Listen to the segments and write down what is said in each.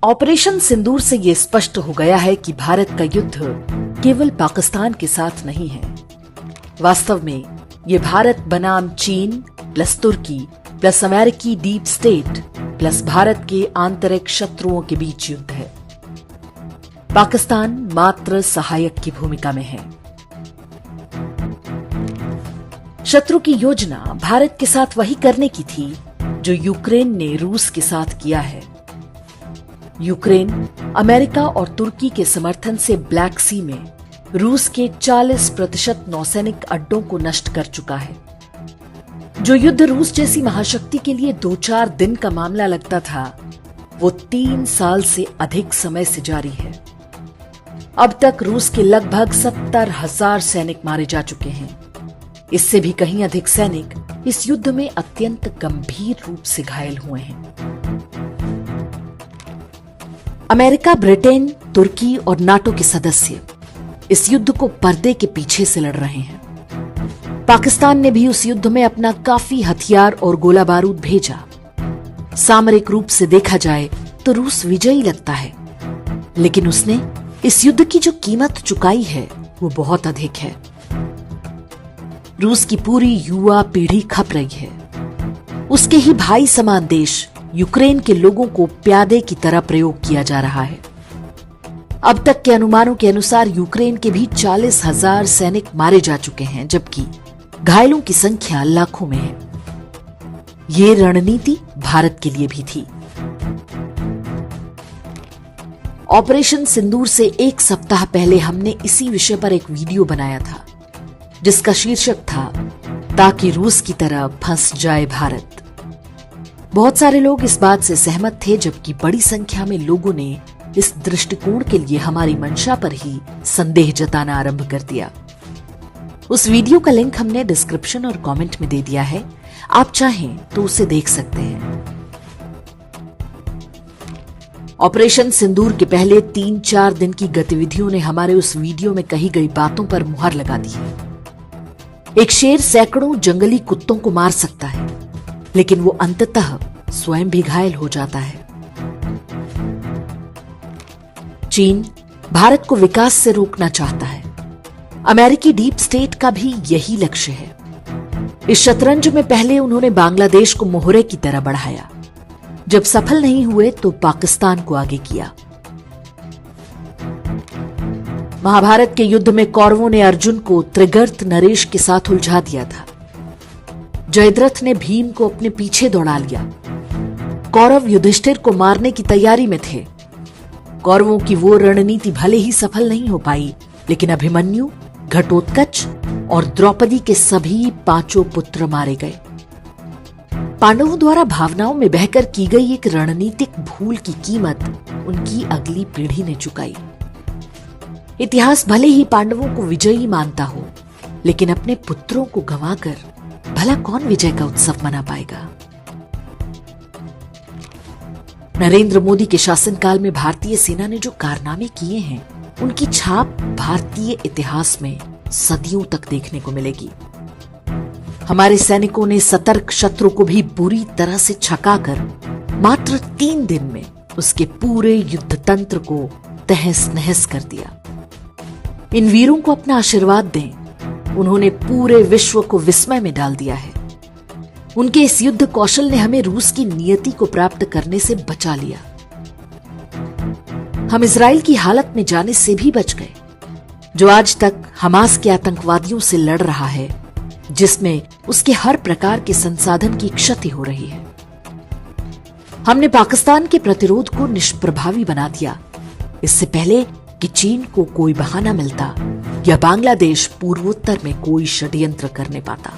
Operation सिंदूर से ये स्पष्ट हो गया है कि भारत का युद्ध केवल पाकिस्तान के साथ नहीं है। वास्तव में ये भारत बनाम चीन प्लस तुर्की प्लस अमेरिकी डीप स्टेट प्लस भारत के आंतरिक शत्रुओं के बीच युद्ध है। पाकिस्तान मात्र सहायक की भूमिका में है। शत्रु की योजना भारत के साथ वही करने की थी जो यूक्रेन ने रूस के साथ किया है। यूक्रेन अमेरिका और तुर्की के समर्थन से ब्लैक सी में रूस के 40% नौसैनिक अड्डों को नष्ट कर चुका है। जो युद्ध रूस जैसी महाशक्ति के लिए 2-4 दिन का मामला लगता था, वो 3 साल से अधिक समय से जारी है। अब तक रूस के लगभग 70,000 सैनिक मारे जा चुके हैं। इससे भी कहीं अधिक सैनिक इस युद्ध में अत्यंत गंभीर रूप से घायल हुए हैं। अमेरिका, ब्रिटेन, तुर्की और नाटो के सदस्य इस युद्ध को पर्दे के पीछे से लड़ रहे हैं। पाकिस्तान ने भी उस युद्ध में अपना काफी हथियार और गोला बारूद भेजा। सामरिक रूप से देखा जाए तो रूस विजयी लगता है, लेकिन उसने इस युद्ध की जो कीमत चुकाई है वो बहुत अधिक है। रूस की पूरी युवा पीढ़ी खप रही है। उसके ही भाई समान देश यूक्रेन के लोगों को प्यादे की तरह प्रयोग किया जा रहा है। अब तक के अनुमानों के अनुसार यूक्रेन के भी 40,000 सैनिक मारे जा चुके हैं, जबकि घायलों की संख्या लाखों में है। ये रणनीति भारत के लिए भी थी। ऑपरेशन सिंदूर से 1 सप्ताह पहले हमने इसी विषय पर एक वीडियो बनाया था, जिसका शीर्षक था ताकि रूस की तरह फंस जाए भारत। बहुत सारे लोग इस बात से सहमत थे, जबकि बड़ी संख्या में लोगों ने इस दृष्टिकोण के लिए हमारी मंशा पर ही संदेह जताना आरंभ कर दिया। उस वीडियो का लिंक हमने डिस्क्रिप्शन और कमेंट में दे दिया है, आप चाहें तो उसे देख सकते हैं। ऑपरेशन सिंदूर के पहले 3-4 दिन की गतिविधियों ने हमारे उस वीडियो में कही गई बातों पर मुहर लगा दी है। एक शेर सैकड़ों जंगली कुत्तों को मार सकता है, लेकिन वो अंततः स्वयं भी घायल हो जाता है। चीन भारत को विकास से रोकना चाहता है। अमेरिकी डीप स्टेट का भी यही लक्ष्य है। इस शतरंज में पहले उन्होंने बांग्लादेश को मोहरे की तरह बढ़ाया। जब सफल नहीं हुए तो पाकिस्तान को आगे किया। महाभारत के युद्ध में कौरवों ने अर्जुन को त्रिगर्त नरेश के साथ उलझा दिया था। जयद्रथ ने भीम को अपने पीछे दौड़ा लिया। कौरव युधिष्ठिर को मारने की तैयारी में थे। कौरवों की वो रणनीति भले ही सफल नहीं हो पाई, लेकिन अभिमन्यु, घटोत्कच और द्रौपदी के सभी 5 पुत्र मारे गए। पांडवों द्वारा भावनाओं में बहकर की गई एक रणनीतिक भूल की कीमत उनकी अगली पीढ़ी ने चुकाई। इतिहास भले ही पांडवों को विजयी मानता हो, लेकिन अपने पुत्रों को गंवाकर भला कौन विजय का उत्सव मना पाएगा। नरेंद्र मोदी के शासनकाल में भारतीय सेना ने जो कारनामे किए हैं, उनकी छाप भारतीय इतिहास में सदियों तक देखने को मिलेगी। हमारे सैनिकों ने सतर्क शत्रु को भी बुरी तरह से छकाकर मात्र 3 दिन में उसके पूरे युद्ध तंत्र को तहस नहस कर दिया। इन वीरों को अपना आशीर्वाद दें। उन्होंने पूरे विश्व को विस्मय में डाल दिया है। उनके इस युद्ध कौशल ने हमें रूस की नियति को प्राप्त करने से बचा लिया। हम इजराइल की हालत में जाने से भी बच गए, जो आज तक हमास के आतंकवादियों से लड़ रहा है, जिसमें उसके हर प्रकार के संसाधन की क्षति हो रही है। हमने पाकिस्तान के प्रतिरोध को निष्प्रभावी बना दिया, इससे पहले कि चीन को कोई बहाना मिलता या बांग्लादेश पूर्वोत्तर में कोई षड्यंत्र करने पाता।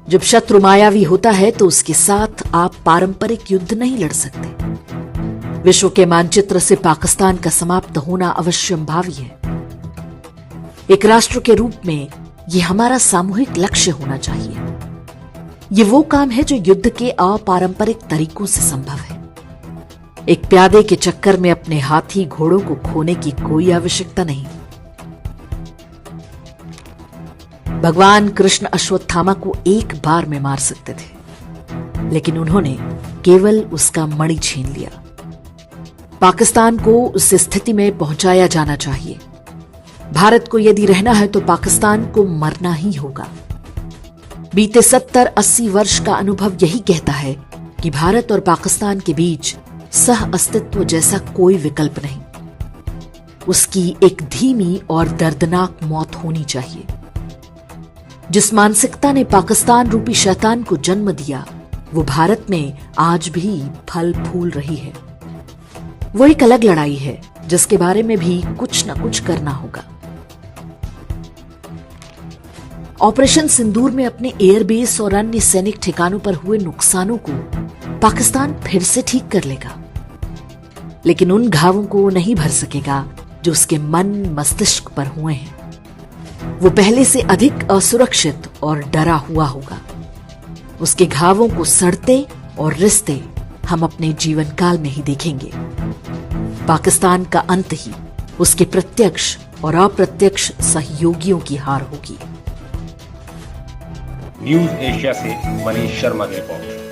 जब शत्रु मायावी होता है तो उसके साथ आप पारंपरिक युद्ध नहीं लड़ सकते। विश्व के मानचित्र से पाकिस्तान का समाप्त होना अवश्यंभावी है। एक राष्ट्र के रूप में यह हमारा सामूहिक लक्ष्य होना चाहिए। ये वो काम है जो युद्ध के अपारंपरिक तरीकों से संभव है। एक प्यादे के चक्कर में अपने हाथी घोड़ों को खोने की कोई आवश्यकता नहीं। भगवान कृष्ण अश्वत्थामा को एक बार में मार सकते थे, लेकिन उन्होंने केवल उसका मणि छीन लिया। पाकिस्तान को उस स्थिति में पहुंचाया जाना चाहिए। भारत को यदि रहना है तो पाकिस्तान को मरना ही होगा। बीते 70-80 वर्ष का अनुभव यही कहता है कि भारत और पाकिस्तान के बीच सह अस्तित्व जैसा कोई विकल्प नहीं। उसकी एक धीमी और दर्दनाक मौत होनी चाहिए। जिस मानसिकता ने पाकिस्तान रूपी शैतान को जन्म दिया, वो भारत में आज भी फल फूल रही है। वो एक अलग लड़ाई है जिसके बारे में भी कुछ न कुछ करना होगा। ऑपरेशन सिंदूर में अपने एयरबेस और अन्य सैनिक ठिकानों पर हुए नुकसानों को पाकिस्तान फिर से ठीक कर लेगा, लेकिन उन घावों को नहीं भर सकेगा जो उसके मन मस्तिष्क पर हुए हैं। वो पहले से अधिक असुरक्षित और डरा हुआ होगा। उसके घावों को सड़ते और रिश्ते हम अपने जीवन काल में ही देखेंगे। पाकिस्तान का अंत ही उसके प्रत्यक्ष और अप्रत्यक्ष सहयोगियों की हार होगी। न्यूज़ एशिया से मनीष शर्मा की रिपोर्ट।